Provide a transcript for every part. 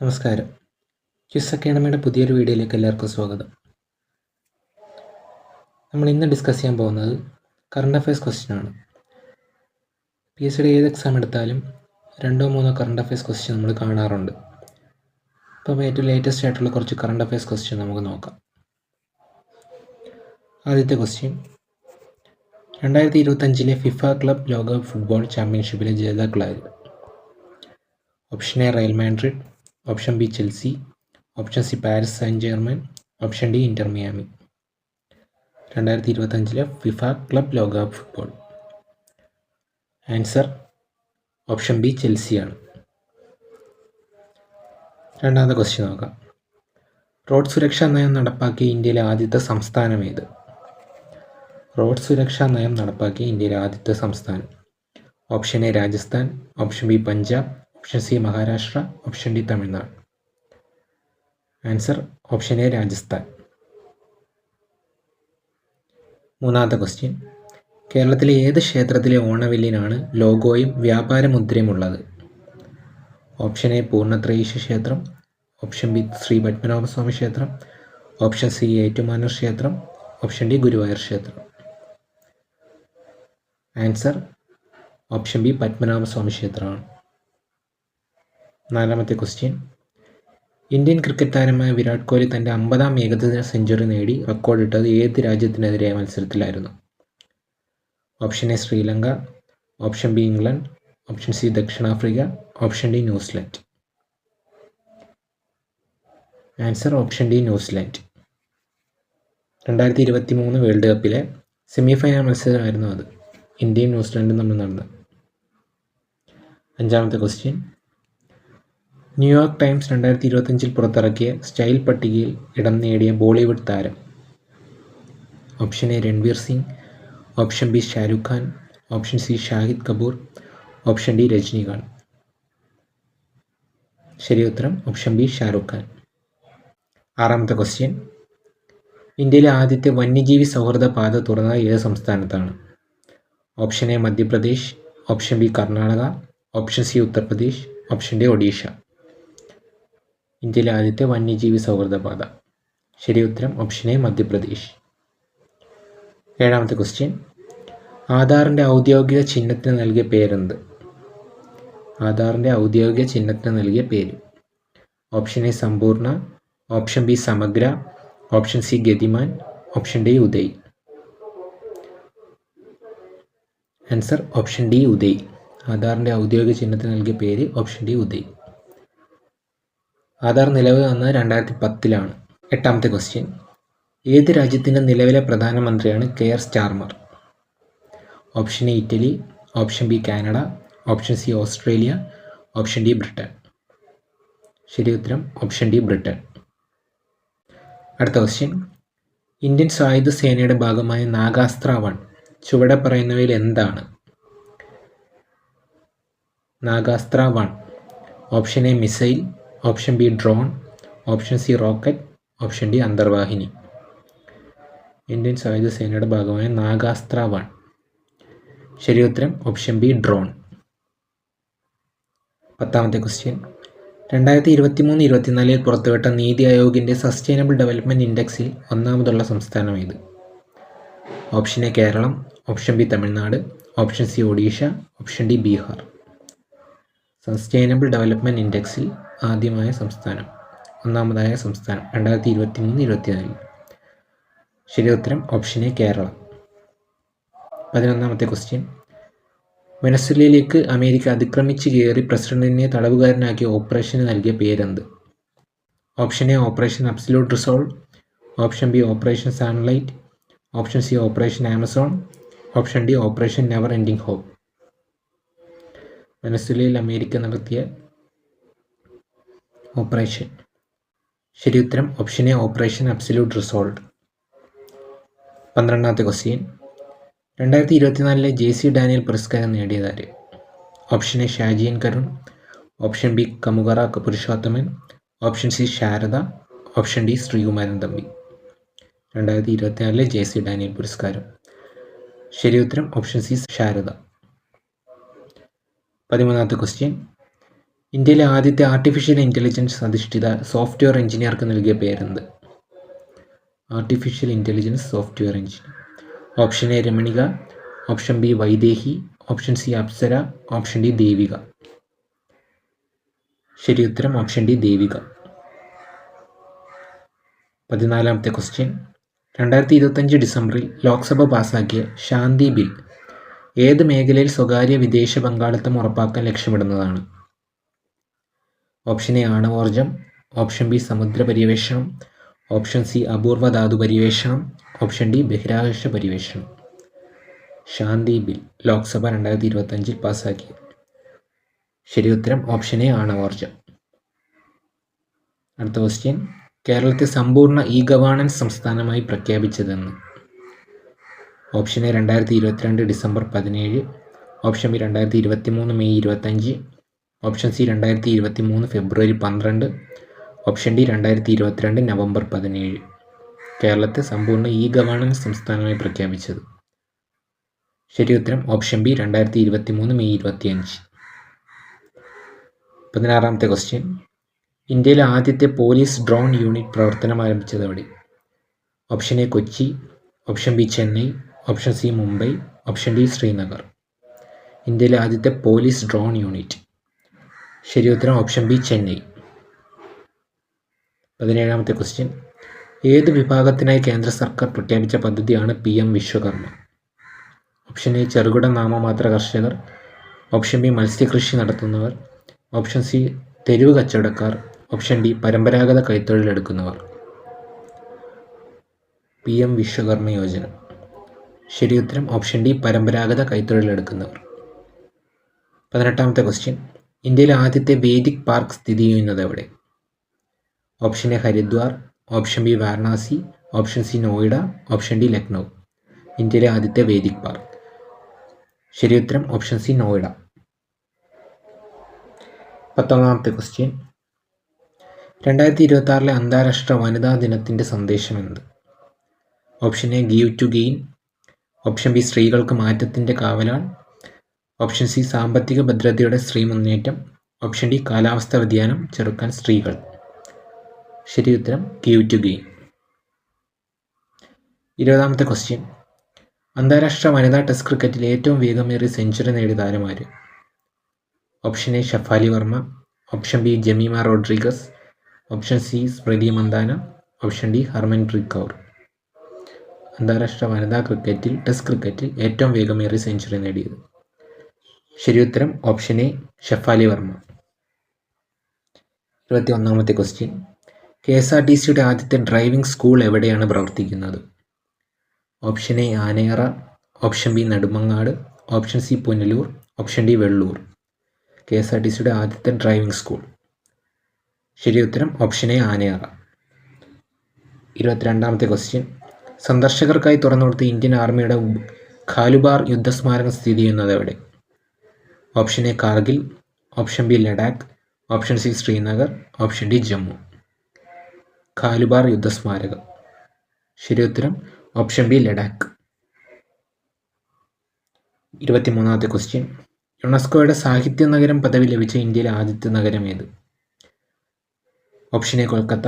നമസ്കാരം. ക്വിസ് അക്കാഡമിയുടെ പുതിയൊരു വീഡിയോയിലേക്ക് എല്ലാവർക്കും സ്വാഗതം. നമ്മൾ ഇന്ന് ഡിസ്കസ് ചെയ്യാൻ പോകുന്നത് കറണ്ട് അഫയേഴ്സ് ക്വസ്റ്റ്യൻ ആണ്. PSCയുടെ ഏത് എക്സാം എടുത്താലും 2-3 കറണ്ട് അഫയേഴ്സ് ക്വസ്റ്റ്യൻ നമ്മൾ കാണാറുണ്ട്. അപ്പോൾ ഏറ്റവും ലേറ്റസ്റ്റ് ആയിട്ടുള്ള കുറച്ച് കറണ്ട് അഫയേഴ്സ് ക്വസ്റ്റ്യൻ നമുക്ക് നോക്കാം. ആദ്യത്തെ ക്വസ്റ്റ്യൻ, 2025 ഫിഫ ക്ലബ് ലോകകപ്പ് ഫുട്ബോൾ ചാമ്പ്യൻഷിപ്പിലെ ജേതാക്കളായത്? Option A Real Madrid, option B Chelsea, option C Paris Saint Germain, option D Inter Miami. 2025 FIFA club ലോകകപ്പ് ഫുട്ബോൾ. ആൻസർ ഓപ്ഷൻ ബി ചെൽസിയാണ്. രണ്ടാമത്തെ ക്വസ്റ്റ്യൻ നോക്കാം. റോഡ് സുരക്ഷാ നയം നടപ്പാക്കിയ ഇന്ത്യയിലെ ആദ്യത്തെ സംസ്ഥാനം ഏത്? റോഡ് സുരക്ഷാ നയം നടപ്പാക്കിയ ഇന്ത്യയിലെ ആദ്യത്തെ സംസ്ഥാനം. Option A Rajasthan, option B Punjab, option C Maharashtra, option D Tamil Nadu. Answer option A Rajasthan. മൂന്നാമത്തെ ക്വസ്റ്റ്യൻ, കേരളത്തിലെ ഏത് ക്ഷേത്രത്തിലെ ഓണവില്ലിനാണ് ലോഗോയും വ്യാപാര മുദ്രയും ഉള്ളത്? ഓപ്ഷൻ എ പൂർണ്ണത്രയീശ ക്ഷേത്രം, ഓപ്ഷൻ ബി ശ്രീ പത്മനാഭസ്വാമി ക്ഷേത്രം, ഓപ്ഷൻ സി ഏറ്റുമാനൂർ ക്ഷേത്രം, ഓപ്ഷൻ ഡി ഗുരുവായൂർ ക്ഷേത്രം. ആൻസർ ഓപ്ഷൻ ബി പത്മനാഭസ്വാമി ക്ഷേത്രമാണ്. നാലാമത്തെ ക്വസ്റ്റ്യൻ, ഇന്ത്യൻ ക്രിക്കറ്റ് താരമായ വിരാട് കോഹ്ലി തൻ്റെ 50ാം ഏകദിന സെഞ്ചുറി നേടി റെക്കോർഡിട്ടത് ഏത് രാജ്യത്തിനെതിരായ മത്സരത്തിലായിരുന്നു? Option A Sri Lanka, option B England, option C ദക്ഷിണാഫ്രിക്ക, option D New Zealand. Answer option D New Zealand. 2023 world കപ്പിലെ സെമിഫൈനൽ മത്സരമായിരുന്നു അത്. ഇന്ത്യയും ന്യൂസിലൻഡും തമ്മിൽ നടന്നത്. അഞ്ചാമത്തെ ക്വസ്റ്റ്യൻ, ന്യൂയോർക്ക് ടൈംസ് 2025 പുറത്തിറക്കിയ സ്റ്റൈൽ പട്ടികയിൽ ഇടം നേടിയ ബോളിവുഡ് താരം? Option A Ranveer Singh, option B Shahrukh Khan, option C Shahid Kapoor, option D Rajinikanth. ശരി ഉത്തരം ഓപ്ഷൻ ബി ഷാരൂഖ് ഖാൻ. ആറാമത്തെ ക്വസ്റ്റ്യൻ, ഇന്ത്യയിലെ ആദ്യത്തെ വന്യജീവി സൗഹൃദ പാത തുറന്നത് ഏത് സംസ്ഥാനത്താണ്? Option A Madhya Pradesh, option B Karnataka, option C Uttar Pradesh, option D Odisha. ഇന്ത്യയിലെ ആദ്യത്തെ വന്യജീവി സൗഹൃദ പാത. ശരി ഉത്തരം ഓപ്ഷൻ എ മധ്യപ്രദേശ്. ഏഴാമത്തെ ക്വസ്റ്റ്യൻ, ആധാറിൻ്റെ ഔദ്യോഗിക ചിഹ്നത്തിന് നൽകിയ പേരെന്ത്? ആധാറിൻ്റെ ഔദ്യോഗിക ചിഹ്നത്തിന് നൽകിയ പേര്. Option A Sampoorna, option B Samagra, option C Gatiman, option D Uday. Answer option D Uday. ആധാറിൻ്റെ ഔദ്യോഗിക ചിഹ്നത്തിന് നൽകിയ പേര് ഓപ്ഷൻ ഡി ഉദയ്. ആധാർ നിലവിൽ വന്നത് 2010 എട്ടാമത്തെ ക്വസ്റ്റ്യൻ, ഏത് രാജ്യത്തിൻ്റെ നിലവിലെ പ്രധാനമന്ത്രിയാണ് Keir Starmer? Option A Italy, option B Canada, option C Australia, option D Britain. ശരി ഉത്തരം ഓപ്ഷൻ ഡി ബ്രിട്ടൻ. അടുത്ത ക്വസ്റ്റ്യൻ, ഇന്ത്യൻ സായുധ സേനയുടെ ഭാഗമായ നാഗാസ്ത്ര 1 ചുവടെ പറയുന്നവയിൽ എന്താണ്? Nagastra 1. Option A missile, option B drone, option C rocket, option D അന്തർവാഹിനി. ഇന്ത്യൻ സായുധ സേനയുടെ ഭാഗമായ നാഗാസ്ത്ര 1. ശരി ഉത്തരം ഓപ്ഷൻ ബി ഡ്രോൺ. പത്താമത്തെ ക്വസ്റ്റ്യൻ, 2023-24 പുറത്തുവിട്ട നീതി ആയോഗിൻ്റെ സസ്റ്റൈനബിൾ ഡെവലപ്മെൻറ്റ് ഇൻഡെക്സിൽ ഒന്നാമതുള്ള സംസ്ഥാനം ഏത്? Option A Keralam, option B Tamil Nadu, option C Odisha, option D Bihar. Sustainable development ഇൻഡെക്സിൽ ഒന്നാമതായ സംസ്ഥാനം 2023-24. ശരി ഉത്തരം ഓപ്ഷൻ എ കേരളം. 11ാമത്തെ ക്വസ്റ്റ്യൻ, വെനസ്വേലയിലേക്ക് അമേരിക്ക അതിക്രമിച്ച് കയറി പ്രസിഡന്റിനെ തടവുകാരനാക്കിയ ഓപ്പറേഷന് നൽകിയ പേരെന്ത്? Option A operation absolute resolve, option B operation sunlight, option C operation Amazon, option D operation never എൻഡിങ് ഹോപ്പ്. വെനസ്വേലയിൽ അമേരിക്ക നടത്തിയ ഓപ്പറേഷൻ. ശരി ഉത്തരം option A operation absolute resolve. 12ാമത്തെ ക്വസ്റ്റ്യൻ, 2024 JC ഡാനിയൽ പുരസ്കാരം നേടിയതാര്? Option A Shaji N Karun, option B Kamukara Purushothaman, option C Sharada, option D Sreekumaran Thampi. 2024 JC Daniel പുരസ്കാരം. ശരി ഉത്തരം ഓപ്ഷൻ സി ശാരദ. 13ാമത്തെ ക്വസ്റ്റ്യൻ, ഇന്ത്യയിലെ ആദ്യത്തെ ആർട്ടിഫിഷ്യൽ ഇൻ്റലിജൻസ് അധിഷ്ഠിത സോഫ്റ്റ്വെയർ എഞ്ചിനീയർക്ക് നൽകിയ പേരെന്ത്? Artificial intelligence software engineer. Option A Ramanika, option B Vaidehi, option C Apsara, option D Devika. ശരി ഉത്തരം ഓപ്ഷൻ ഡി ദേവിക. 14ാമത്തെ ക്വസ്റ്റ്യൻ. 2025 ഡിസംബറിൽ ലോക്സഭ പാസാക്കിയ ശാന്തി ബിൽ ഏത് മേഖലയിൽ സ്വകാര്യ വിദേശ പങ്കാളിത്തം ഉറപ്പാക്കാൻ ലക്ഷ്യമിടുന്നതാണ്? ഓപ്ഷൻ എ ആണവോർജം, ഓപ്ഷൻ ബി സമുദ്ര പര്യവേഷണം, ഓപ്ഷൻ സി അപൂർവ ധാതു പര്യവേഷണം, ഓപ്ഷൻ ഡി ബഹിരാകാശ പര്യവേഷണം. ശാന്തി ബിൽ ലോക്സഭ 2025 പാസാക്കി. ശരി ഉത്തരം ഓപ്ഷൻ എ ആണവോർജം. അടുത്ത ക്വസ്റ്റ്യൻ. കേരളത്തെ സമ്പൂർണ്ണ ഇ ഗവേണൻസ് സംസ്ഥാനമായി പ്രഖ്യാപിച്ചതെന്ന്? Option A 2022 December 17, option B 2023 May 25, option C 2023 February 12, option D 2022 November 17. കേരളത്തെ സമ്പൂർണ്ണ ഇ ഗവേണൻസ് സംസ്ഥാനമായി പ്രഖ്യാപിച്ചത്. ശരി ഉത്തരം ഓപ്ഷൻ ബി 2023 മെയ് 25. 16ാമത്തെ ക്വസ്റ്റ്യൻ. ഇന്ത്യയിലെ ആദ്യത്തെ പോലീസ് ഡ്രോൺ യൂണിറ്റ് പ്രവർത്തനം ആരംഭിച്ചതെവിടെ? Option A Kochi, option B Chennai, option C Mumbai, option D Srinagar. ഇന്ത്യയിലെ ആദ്യത്തെ പോലീസ് ഡ്രോൺ യൂണിറ്റ്. ശരി ഉത്തരം ഓപ്ഷൻ ബി ചെന്നൈ. 17ാമത്തെ ക്വസ്റ്റ്യൻ. ഏത് വിഭാഗത്തിനായി കേന്ദ്ര സർക്കാർ പ്രഖ്യാപിച്ച പദ്ധതിയാണ് PM വിശ്വകർമ്മ? ഓപ്ഷൻ എ ചെറുകിട നാമമാത്ര കർഷകർ, ഓപ്ഷൻ ബി മത്സ്യകൃഷി നടത്തുന്നവർ, ഓപ്ഷൻ സി തെരുവ് കച്ചവടക്കാർ, ഓപ്ഷൻ ഡി പരമ്പരാഗത കൈത്തൊഴിലെടുക്കുന്നവർ. PM വിശ്വകർമ്മ യോജന. ശരി ഉത്തരം ഓപ്ഷൻ ഡി പരമ്പരാഗത കൈത്തൊഴിലെടുക്കുന്നവർ. 18ാമത്തെ ക്വസ്റ്റ്യൻ. ഇന്ത്യയിലെ ആദ്യത്തെ വേദിക് പാർക്ക് സ്ഥിതി ചെയ്യുന്നത് എവിടെ? Option A Haridwar, option B Varanasi, option C Noida, option D Lucknow. ഇന്ത്യയിലെ ആദ്യത്തെ വേദിക് പാർക്ക്. ശരി ഉത്തരം ഓപ്ഷൻ സി നോയിഡ. 19ാമത്തെ ക്വസ്റ്റ്യൻ. 2026 അന്താരാഷ്ട്ര വനിതാ ദിനത്തിൻ്റെ സന്ദേശം എന്ത്? Option A give to gain, option B സ്ത്രീകൾക്ക് മാറ്റത്തിൻ്റെ കാവലാൾ, ഓപ്ഷൻ സി സാമ്പത്തിക ഭദ്രതയുടെ സ്ത്രീ മുന്നേറ്റം, ഓപ്ഷൻ ഡി കാലാവസ്ഥാ വ്യതിയാനം ചെറുക്കാൻ സ്ത്രീകൾ. ശരി ഉത്തരം ഗീവ് ടു ഗെയിൻ. 20ാമത്തെ ക്വസ്റ്റ്യൻ. അന്താരാഷ്ട്ര വനിതാ ടെസ്റ്റ് ക്രിക്കറ്റിൽ ഏറ്റവും വേഗമേറിയ സെഞ്ചുറി നേടിയ താരമാര്? Option A Shafali Verma, option B Jemimah Rodrigues, option C Smriti Mandhana, option D Harmanpreet Kaur. അന്താരാഷ്ട്ര വനിതാ ക്രിക്കറ്റിൽ ടെസ്റ്റ് ക്രിക്കറ്റിൽ ഏറ്റവും വേഗമേറിയ സെഞ്ചുറി നേടിയത്. ശരി ഉത്തരം ഓപ്ഷൻ എ ഷഫാലി വർമ്മ. 21ാമത്തെ ക്വസ്റ്റ്യൻ. KSRTCയുടെ ആദ്യത്തെ ഡ്രൈവിംഗ് സ്കൂൾ എവിടെയാണ് പ്രവർത്തിക്കുന്നത്? Option A Anayara, option B Nedumangad, option C Punalur, option D Vellur. KSRTCയുടെ ആദ്യത്തെ ഡ്രൈവിംഗ് സ്കൂൾ. ശരി ഉത്തരം ഓപ്ഷൻ എ ആനയറ. 22ാമത്തെ ക്വസ്റ്റ്യൻ. സന്ദർശകർക്കായി തുറന്നുകൊടുത്ത ഇന്ത്യൻ ആർമിയുടെ ഖാലുബാർ യുദ്ധസ്മാരകം സ്ഥിതി ചെയ്യുന്നത് എവിടെ? Option A Kargil, option B Ladakh, option C Srinagar, option D Jammu. Khalubar യുദ്ധസ്മാരകം. ശരി ഉത്തരം ഓപ്ഷൻ ബി ലഡാക്ക്. 23ാമത്തെ ക്വസ്റ്റ്യൻ. യുനെസ്കോയുടെ സാഹിത്യ നഗരം പദവി ലഭിച്ച ഇന്ത്യയിലെ ആദ്യത്തെ നഗരം ഏത്? Option A Kolkata,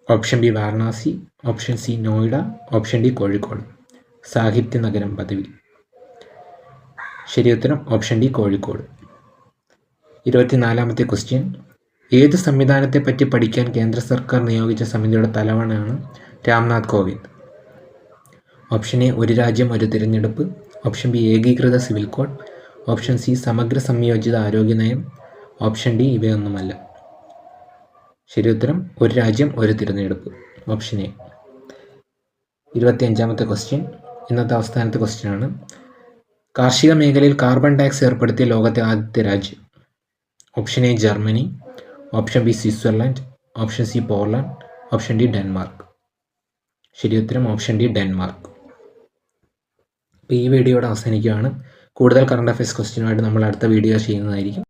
option B Varanasi, option C Noida, option D Kozhikode. സാഹിത്യ നഗരം പദവി. ശരി ഉത്തരം ഓപ്ഷൻ ഡി കോഴിക്കോട്. 24ാമത്തെ ക്വസ്റ്റ്യൻ. ഏത് സംവിധാനത്തെ പറ്റി പഠിക്കാൻ കേന്ദ്ര സർക്കാർ നിയോഗിച്ച സമിതിയുടെ തലവനാണ് രാംനാഥ് കോവിന്ദ്? ഓപ്ഷൻ എ ഒരു രാജ്യം ഒരു തിരഞ്ഞെടുപ്പ്, ഓപ്ഷൻ ബി ഏകീകൃത സിവിൽ കോഡ്, ഓപ്ഷൻ സി സമഗ്ര സംയോജിത ആരോഗ്യ നയം, ഓപ്ഷൻ ഡി ഇവയൊന്നുമല്ല. ശരി ഉത്തരം ഒരു രാജ്യം ഒരു തിരഞ്ഞെടുപ്പ്, ഓപ്ഷൻ എ. 25ാമത്തെ ക്വസ്റ്റ്യൻ. ഇന്നത്തെ അവസാനത്തെ ക്വസ്റ്റ്യൻ ആണ്. കാർഷിക മേഖലയിൽ കാർബൺ ടാക്സ് ഏർപ്പെടുത്തിയ ലോകത്തെ ആദ്യത്തെ രാജ്യം? Option A Germany, option B Switzerland, option C Poland, option D Denmark. ശരി ഉത്തരം ഓപ്ഷൻ ഡി ഡെൻമാർക്ക്. അപ്പോൾ ഈ വീഡിയോയുടെ അവസാനിക്കുകയാണ്. കൂടുതൽ കറണ്ട് അഫയേഴ്സ് ക്വസ്റ്റ്യനുമായിട്ട് നമ്മൾ അടുത്ത വീഡിയോ ചെയ്യുന്നതായിരിക്കും.